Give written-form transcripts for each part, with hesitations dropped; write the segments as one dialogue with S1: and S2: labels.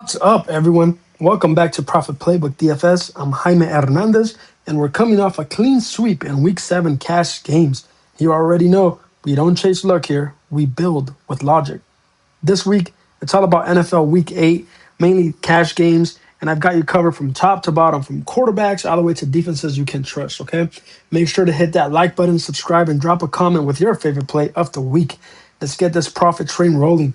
S1: What's up, everyone? Welcome back to Profit Playbook DFS. I'm Jaime Hernandez, and we're coming off a clean sweep in Week 7 cash games. You already know we don't chase luck here, we build with logic. This week, it's all about NFL Week 8, mainly cash games, and I've got you covered from top to bottom, from quarterbacks all the way to defenses you can trust, okay? Make sure to hit that like button, subscribe, and drop a comment with your favorite play of the week. Let's get this profit train rolling.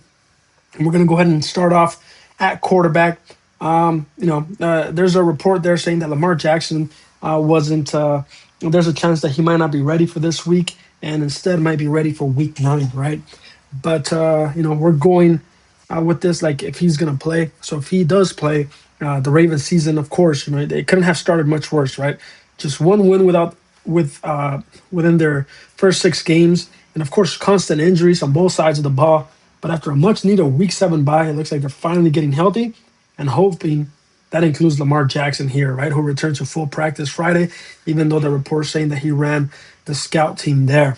S1: And we're going to go ahead and start off at quarterback. There's a report there saying that Lamar Jackson wasn't. There's a chance that he might not be ready for this week, and instead might be ready for Week 9, right? But we're going with this like if he's going to play. So if he does play, the Ravens season, of course, they couldn't have started much worse, right? Just one win within their first 6 games, and of course, constant injuries on both sides of the ball. But after a much needed Week 7 bye, it looks like they're finally getting healthy and hoping that includes Lamar Jackson here, right? Who returned to full practice Friday, even though the report's saying that he ran the scout team there.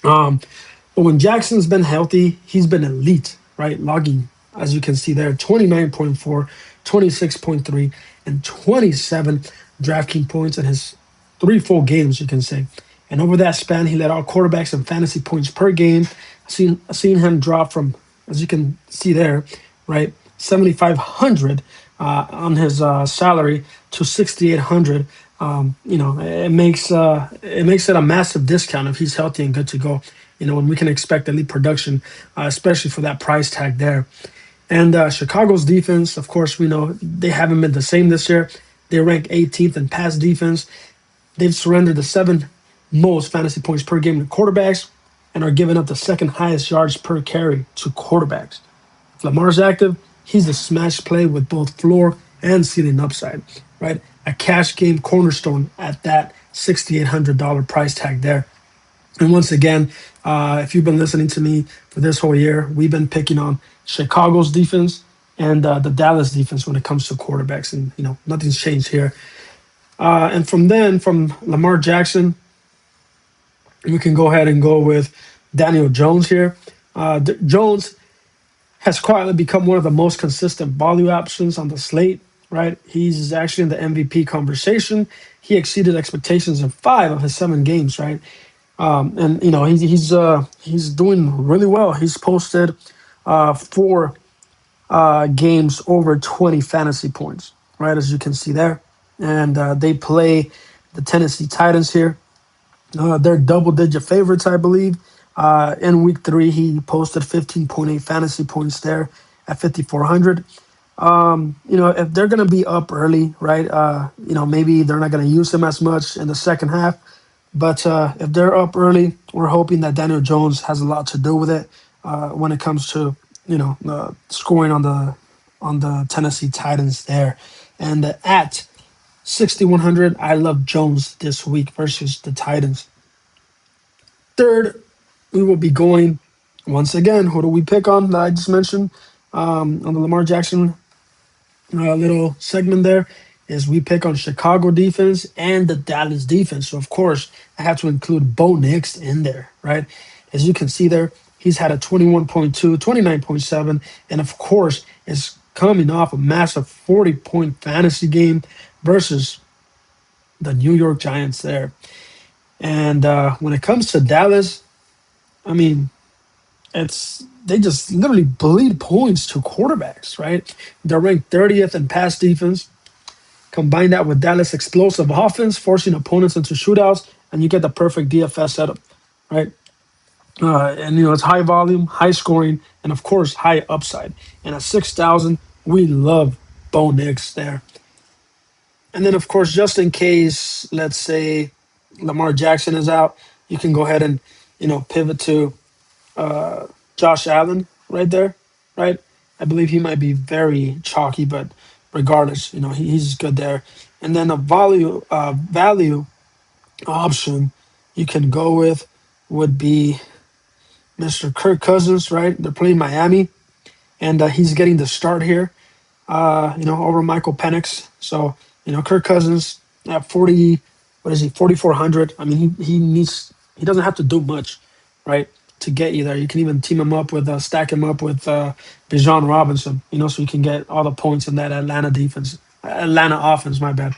S1: But when Jackson's been healthy, he's been elite, right? Logging, as you can see there, 29.4, 26.3, and 27 DraftKings points in his 3 full games, you can say. And over that span, he led all quarterbacks in fantasy points per game. I've seen him drop from, as you can see there, right, 7,500 on his salary to 6,800. It makes it a massive discount if he's healthy and good to go. And we can expect elite production, especially for that price tag there. And Chicago's defense, of course, we know they haven't been the same this year. They rank 18th in pass defense. They've surrendered the 7th most fantasy points per game to quarterbacks and are giving up the 2nd highest yards per carry to quarterbacks. If Lamar's active, he's a smash play with both floor and ceiling upside, right? A cash game cornerstone at that $6,800 price tag there. And once again, if you've been listening to me for this whole year, we've been picking on Chicago's defense and the Dallas defense when it comes to quarterbacks. And, nothing's changed here. From Lamar Jackson, we can go ahead and go with Daniel Jones here. Jones has quietly become one of the most consistent value options on the slate, right? He's actually in the MVP conversation. He exceeded expectations in 5 of his 7 games, right? He's doing really well. He's posted 4 games over 20 fantasy points, right? As you can see there. And they play the Tennessee Titans here. They're double-digit favorites, I believe. In Week 3, he posted 15.8 fantasy points there at 5,400. If they're going to be up early, right, maybe they're not going to use him as much in the second half. But if they're up early, we're hoping that Daniel Jones has a lot to do with it when it comes to, scoring on the Tennessee Titans there. And at 6,100, I love Jones this week versus the Titans. Third, we will be going once again. Who do we pick on that I just mentioned on the Lamar Jackson little segment there? Is we pick on Chicago defense and the Dallas defense. So, of course, I have to include Bo Nix in there, right? As you can see there, he's had a 21.2, 29.7, and, of course, is coming off a massive 40-point fantasy game versus the New York Giants there. And when it comes to Dallas, I mean, they just literally bleed points to quarterbacks, right? They're ranked 30th in pass defense. Combine that with Dallas' explosive offense, forcing opponents into shootouts, and you get the perfect DFS setup, right? It's high volume, high scoring, and of course, high upside. And at 6,000, we love Bo Nix there. And then, of course, just in case, let's say Lamar Jackson is out, you can go ahead and, pivot to Josh Allen right there, right? I believe he might be very chalky, but regardless, he's good there. And then a value option you can go with would be Mr. Kirk Cousins, right? They're playing Miami, and he's getting the start here, over Michael Penix. So, Kirk Cousins at 40, what is he, 4,400. I mean, he doesn't have to do much, right? to get you there. You can even team him up with stack him up with Bijan Robinson, so you can get all the points in that Atlanta offense. My bad.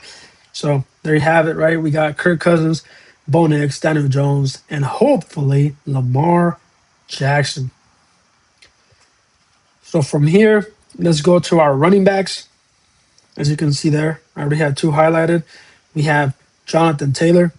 S1: So there you have it, right? We got Kirk Cousins, Bo Nix, Daniel Jones, and hopefully Lamar Jackson. So from here, let's go to our running backs. As you can see there, I already had two highlighted. We have Jonathan Taylor.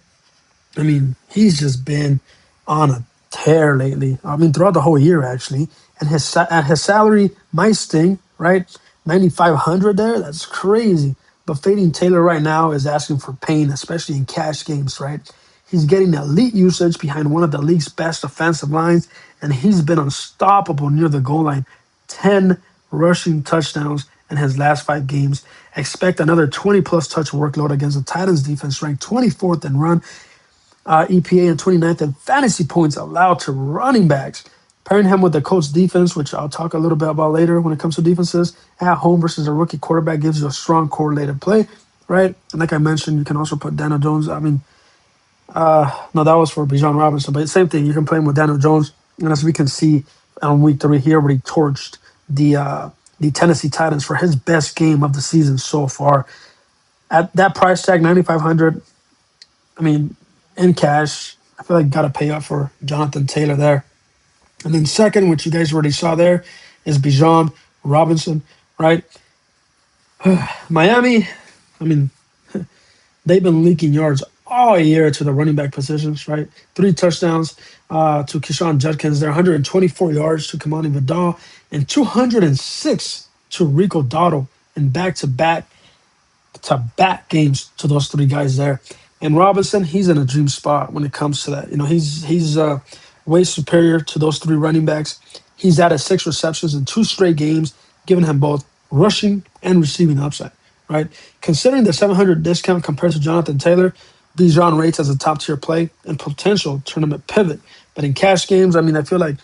S1: I mean, he's just been on a tear lately. I mean, throughout the whole year, actually. And his salary might sting, right? 9,500 there. That's crazy. But fading Taylor right now is asking for pain, especially in cash games, right? He's getting elite usage behind one of the league's best offensive lines, and he's been unstoppable near the goal line. 10 rushing touchdowns in his last 5 games. Expect another 20 plus touch workload against the Titans defense, ranked 24th in run EPA and 29th in fantasy points allowed to running backs. Pairing him with the Colts defense, which I'll talk a little bit about later when it comes to defenses, at home versus a rookie quarterback gives you a strong correlated play, right? And like I mentioned, you can also put Daniel Jones. I mean, no, that was for Bijan Robinson, but same thing. You can play him with Daniel Jones. And as we can see on week 3 here, where he torched the Tennessee Titans for his best game of the season so far. At that price tag, 9,500, I mean, in cash, I feel like got to pay up for Jonathan Taylor there. And then second, which you guys already saw there, is Bijan Robinson, right? Miami, I mean, they've been leaking yards all year to the running back positions, right? 3 touchdowns to Keyshawn Judkins there, 124 yards to Kamani Vidal, and 206 to Rico Dotto in back-to-back games to those 3 guys there. And Robinson, he's in a dream spot when it comes to that. He's way superior to those 3 running backs. He's added 6 receptions in 2 straight games, giving him both rushing and receiving upside, right? Considering the 700 discount compared to Jonathan Taylor, Bijan rates as a top-tier play and potential tournament pivot. But in cash games, I mean, I feel like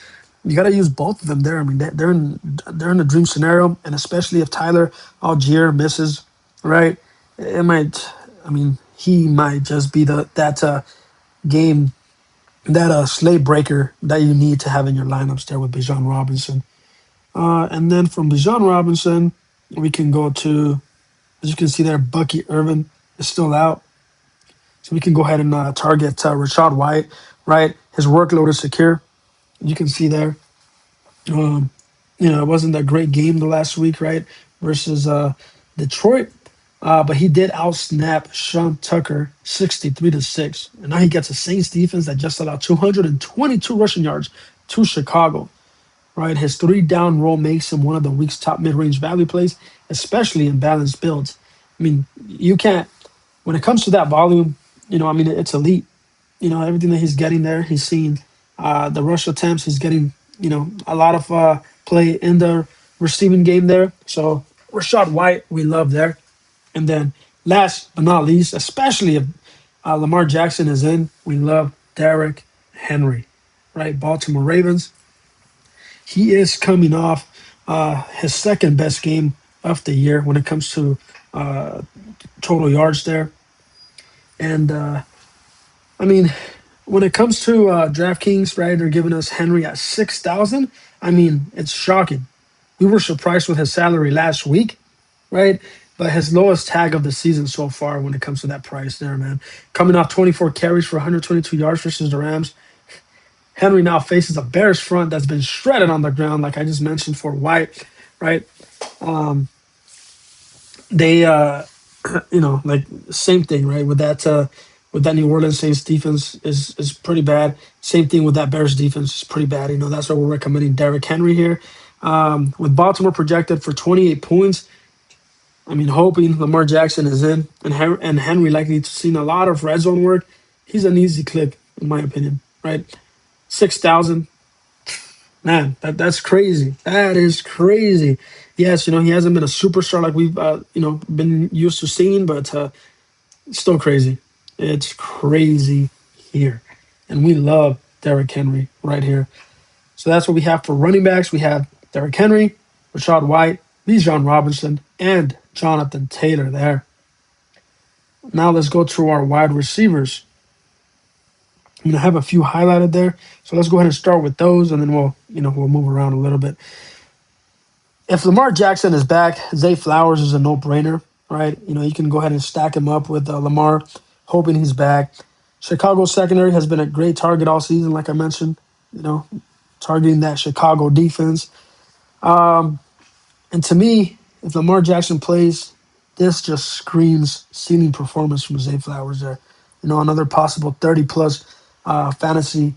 S1: you got to use both of them there. I mean, they're in a dream scenario, and especially if Tyler Algier misses, right? It might. I mean, he might just be that game, that slate breaker that you need to have in your lineups there with Bijan Robinson. And then from Bijan Robinson, we can go to, as you can see there, Bucky Irvin is still out. So we can go ahead and target Rachaad White, right? His workload is secure. You can see there. It wasn't a great game the last week, right? Versus Detroit. But he did outsnap Sean Tucker 63-6. And now he gets a Saints defense that just allowed 222 rushing yards to Chicago. Right? His 3-down role makes him one of the week's top mid-range value plays, especially in balanced builds. I mean, you can't, when it comes to that volume, it's elite. Everything that he's getting there, he's seeing the rush attempts, he's getting, a lot of play in the receiving game there. So Rachaad White, we love there. And then last but not least, especially if Lamar Jackson is in, we love Derrick Henry, right? Baltimore Ravens. He is coming off his second best game of the year when it comes to total yards there. And, when it comes to DraftKings, right, they're giving us Henry at 6,000. I mean, it's shocking. We were surprised with his salary last week, right? But his lowest tag of the season so far when it comes to that price there, man. Coming off 24 carries for 122 yards versus the Rams. Henry now faces a Bears front that's been shredded on the ground, like I just mentioned for White, right? They, like same thing, right? With that New Orleans Saints defense is pretty bad. Same thing with that Bears defense is pretty bad. That's why we're recommending Derrick Henry here. With Baltimore projected for 28 points, hoping Lamar Jackson is in and Henry likely to see a lot of red zone work. He's an easy click, in my opinion, right? 6,000. Man, that's crazy. That is crazy. Yes, he hasn't been a superstar like we've, been used to seeing, but still crazy. It's crazy here. And we love Derrick Henry right here. So that's what we have for running backs. We have Derrick Henry, Rachaad White, Bijan Robinson, and Jonathan Taylor there. Now let's go to our wide receivers. I have a few highlighted there. So let's go ahead and start with those, and then we'll move around a little bit. If Lamar Jackson is back, Zay Flowers is a no-brainer, right? You can go ahead and stack him up with Lamar, hoping he's back. Chicago secondary has been a great target all season, like I mentioned. You know, targeting that Chicago defense. And to me, if Lamar Jackson plays, this just screams ceiling performance from Zay Flowers there. Another possible 30 plus fantasy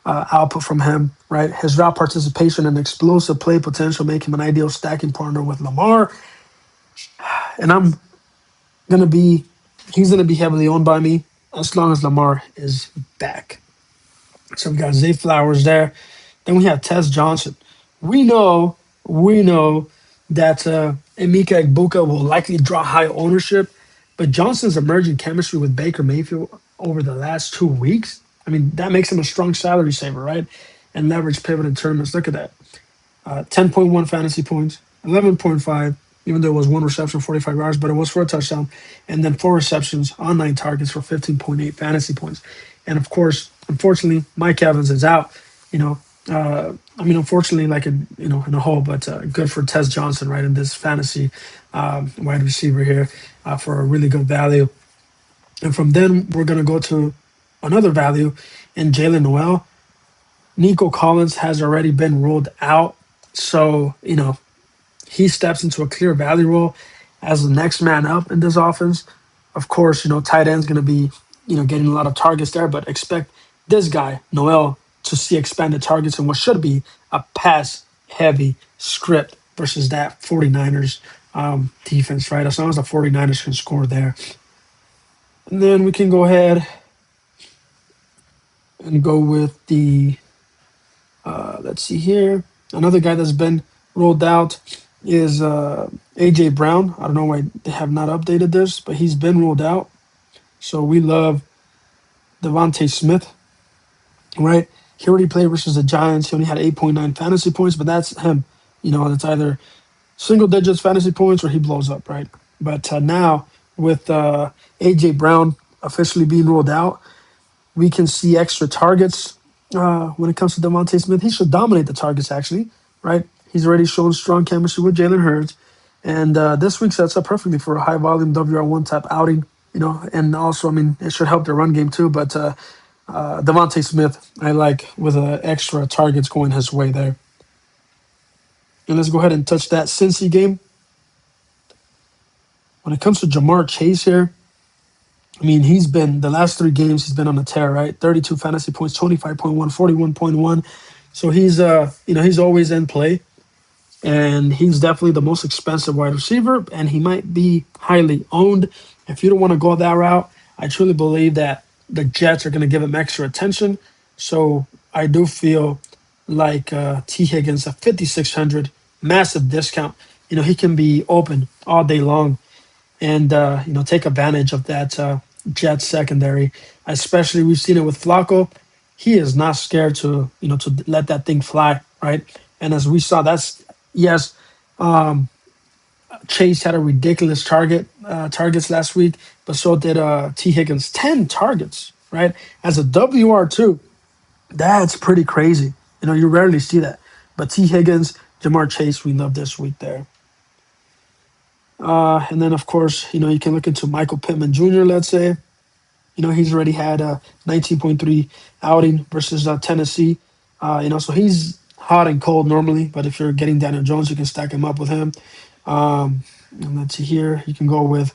S1: output from him, right? His route participation and explosive play potential make him an ideal stacking partner with Lamar. And gonna be, he's gonna be heavily owned by me as long as Lamar is back. So we got Zay Flowers there. Then we have Tez Johnson. We know that Emeka Egbuka will likely draw high ownership, but Johnson's emerging chemistry with Baker Mayfield over the last 2 weeks, I mean, that makes him a strong salary saver, right? And leverage pivot in tournaments. Look at that. 10.1 fantasy points, 11.5, even though it was one reception, 45 yards, but it was for a touchdown. And then four receptions on 9 targets for 15.8 fantasy points. And of course, unfortunately, Mike Evans is out. Unfortunately, like in a whole, but good for Tez Johnson, right, in this fantasy wide receiver here for a really good value. And from then, we're going to go to another value in Jalen Noel. Nico Collins has already been ruled out. So, he steps into a clear value role as the next man up in this offense. Of course, tight end's going to be, getting a lot of targets there, but expect this guy, Noel, to see expanded targets in what should be a pass heavy script versus that 49ers defense, right? As long as the 49ers can score there. And then we can go ahead and go with the, let's see here. Another guy that's been rolled out is A.J. Brown. I don't know why they have not updated this, but he's been ruled out. So we love Devontae Smith, right? He already played versus the Giants. He only had 8.9 fantasy points, but that's him. It's either single digits fantasy points or he blows up, right? But now with A.J. Brown officially being ruled out, we can see extra targets when it comes to Devontae Smith. He should dominate the targets, actually, right? He's already shown strong chemistry with Jalen Hurts. And this week sets up perfectly for a high volume WR1 type outing, and also, it should help the run game too. But Devontae Smith, I like with extra targets going his way there. And let's go ahead and touch that Cincy game. When it comes to Jamar Chase here, he's been, the last 3 games, he's been on a tear, right? 32 fantasy points, 25.1, 41.1. So he's always in play. And he's definitely the most expensive wide receiver, and he might be highly owned. If you don't want to go that route, I truly believe that the Jets are going to give him extra attention. So I do feel like T. Higgins at 5,600, massive discount. He can be open all day long and, take advantage of that Jets secondary. Especially, we've seen it with Flacco. He is not scared to let that thing fly, right? And as we saw, yes, Chase had a ridiculous targets last week, but so did T. Higgins. 10 targets, right? As a WR2, that's pretty crazy. You rarely see that. But T. Higgins, Jamar Chase, we love this week there. And then, of course, you can look into Michael Pittman Jr., let's say. He's already had a 19.3 outing versus Tennessee. So he's hot and cold normally, but if you're getting Daniel Jones, you can stack him up with him. And let's see here. You can go with,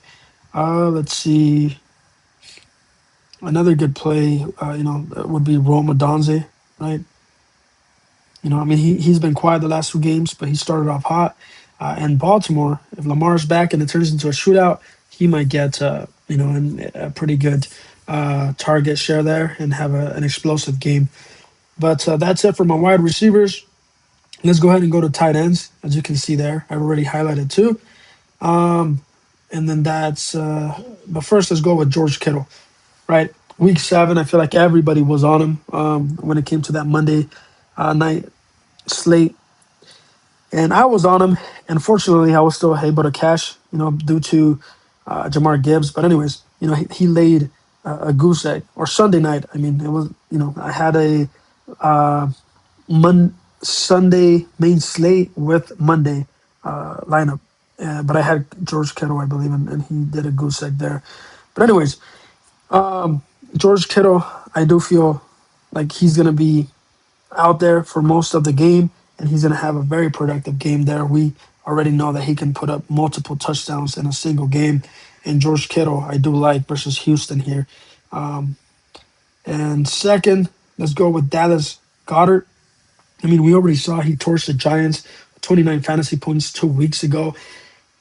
S1: let's see, another good play, would be Roma Donze, right? He's been quiet the last 2 games, but he started off hot. And Baltimore, if Lamar's back and it turns into a shootout, he might get, a pretty good target share there and have an explosive game. But that's it for my wide receivers. Let's go ahead and go to tight ends. As you can see there, I've already highlighted 2. And then but first let's go with George Kittle, right? Week 7, I feel like everybody was on him when it came to that Monday night slate. And I was on him. Unfortunately, I was still able to cash, due to Jamar Gibbs. But anyways, he laid a goose egg, or Sunday night. I mean, it was, I had a Mon Sunday main slate with Monday lineup, but I had George Kittle, I believe, and he did a goose egg there. But anyways, George Kittle, I do feel like he's gonna be out there for most of the game, and he's going to have a very productive game there. We already know that he can put up multiple touchdowns in a single game. And George Kittle, I do like versus Houston here. And second, let's go with Dallas Goddard. I mean, we already saw he torched the Giants 29 fantasy points 2 weeks ago.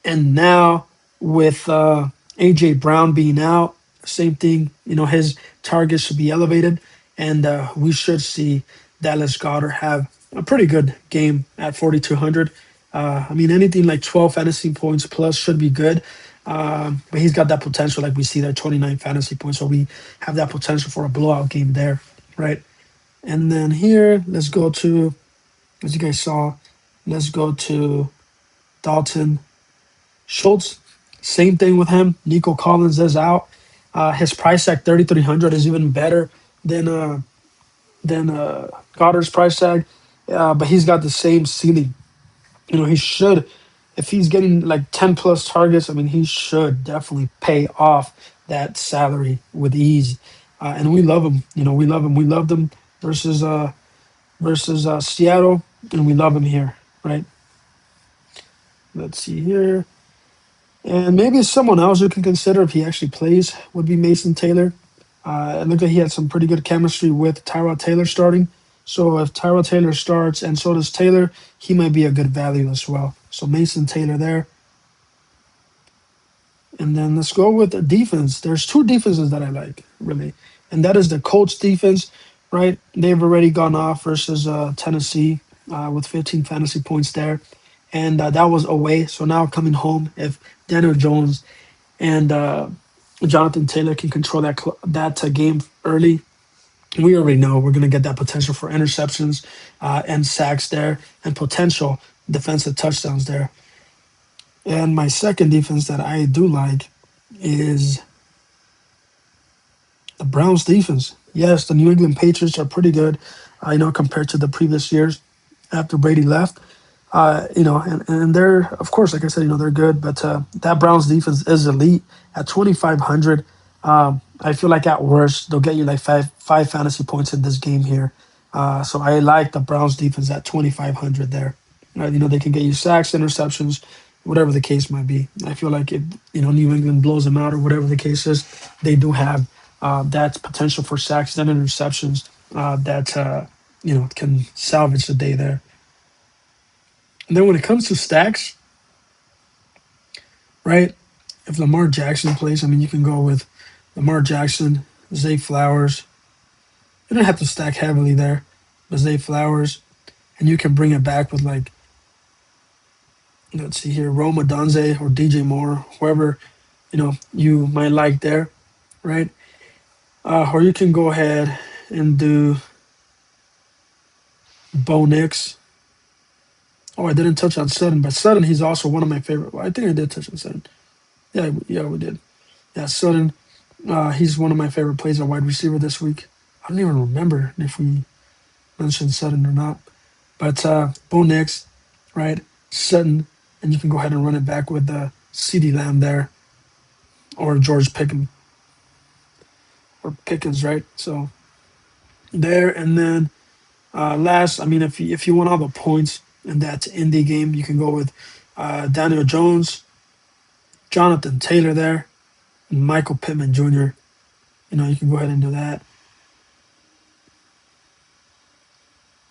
S1: And now with AJ Brown being out, same thing. His targets should be elevated, and we should see Dallas Goedert have a pretty good game at 4,200. I mean, anything like 12 fantasy points plus should be good. But he's got that potential, like we see there, 29 fantasy points. So we have that potential for a blowout game there, right? And then here, let's go to, as you guys saw, let's go to Dalton Schultz. Same thing with him. Nico Collins is out. His price tag 3,300 is even better than Goddard's price tag, but he's got the same ceiling. He should, if he's getting like 10 plus targets, I mean, he should definitely pay off that salary with ease. And we love him. We love him. We loved him versus Seattle, and we love him here, right? Let's see here. And maybe someone else you can consider if he actually plays would be Mason Taylor. It looked like he had some pretty good chemistry with Tyrod Taylor starting. So if Tyrod Taylor starts and so does Taylor, he might be a good value as well. So Mason Taylor there. And then let's go with the defense. There's two defenses that I like, really. And that is the Colts defense, right? They've already gone off versus Tennessee with 15 fantasy points there. And that was away. So now coming home, if Daniel Jones and Jonathan Taylor can control that game early, we already know we're going to get that potential for interceptions and sacks there, and potential defensive touchdowns there. And my second defense that I do like is the Browns defense. Yes, the New England Patriots are pretty good, compared to the previous years after Brady left. And they're, of course, like I said, they're good, but that Browns defense is elite at 2,500. I feel like at worst they'll get you like five fantasy points in this game here. So I like the Browns defense at 2,500 there. They can get you sacks, interceptions, whatever the case might be. I feel like if New England blows them out or whatever the case is, they do have that potential for sacks and interceptions that can salvage the day there. And then when it comes to stacks, right? If Lamar Jackson plays, I mean, you can go with Lamar Jackson, Zay Flowers. You don't have to stack heavily there, but Zay Flowers, and you can bring it back with like, let's see here, Roma Donze or DJ Moore, whoever you might like there, right? Or you can go ahead and do Bo Nix. Oh, I didn't touch on Sutton, but Sutton, he's also one of my favorite. Well, I think I did touch on Sutton. Yeah, we did. Yeah, Sutton. He's one of my favorite plays at wide receiver this week. I don't even remember if we mentioned Sutton or not. But Bo Nix, right? Sutton, and you can go ahead and run it back with CeeDee Lamb there, or George Pickens, right? So there, and then last, I mean, if you want all the points in that indie game, you can go with Daniel Jones, Jonathan Taylor there, and Michael Pittman Jr. You can go ahead and do that.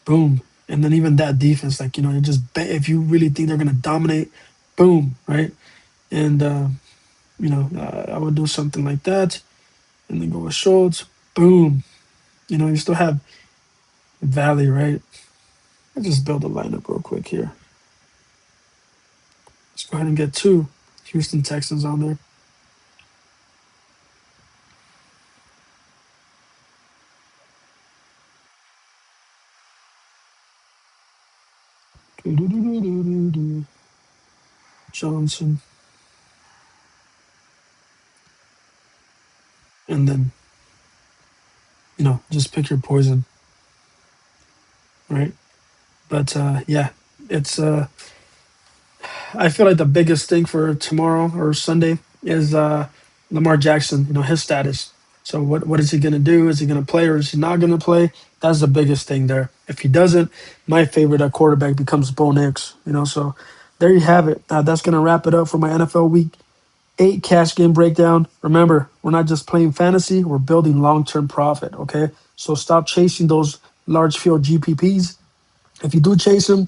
S1: Boom. And then even that defense, like, you just if you really think they're going to dominate, boom, right? And, I would do something like that and then go with Schultz, boom. You still have Valley, right? Let's just build a lineup real quick here. Let's go ahead and get two Houston Texans on there. Johnson. And then just pick your poison, right? But yeah, it's I feel like the biggest thing for tomorrow or Sunday is Lamar Jackson, his status. So what is he going to do? Is he going to play or is he not going to play? That's the biggest thing there. If he doesn't, my favorite quarterback becomes Bo Nix. So there you have it. That's going to wrap it up for my NFL Week 8 cash game breakdown. Remember, we're not just playing fantasy; we're building long-term profit. Okay, so stop chasing those large field GPPs. If you do chase them,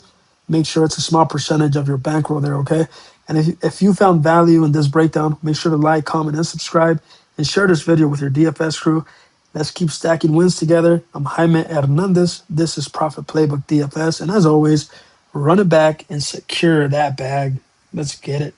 S1: make sure it's a small percentage of your bankroll there, okay? And if you found value in this breakdown, make sure to like, comment, and subscribe, and share this video with your DFS crew. Let's keep stacking wins together. I'm Jaime Hernandez. This is Profit Playbook DFS. And as always, run it back and secure that bag. Let's get it.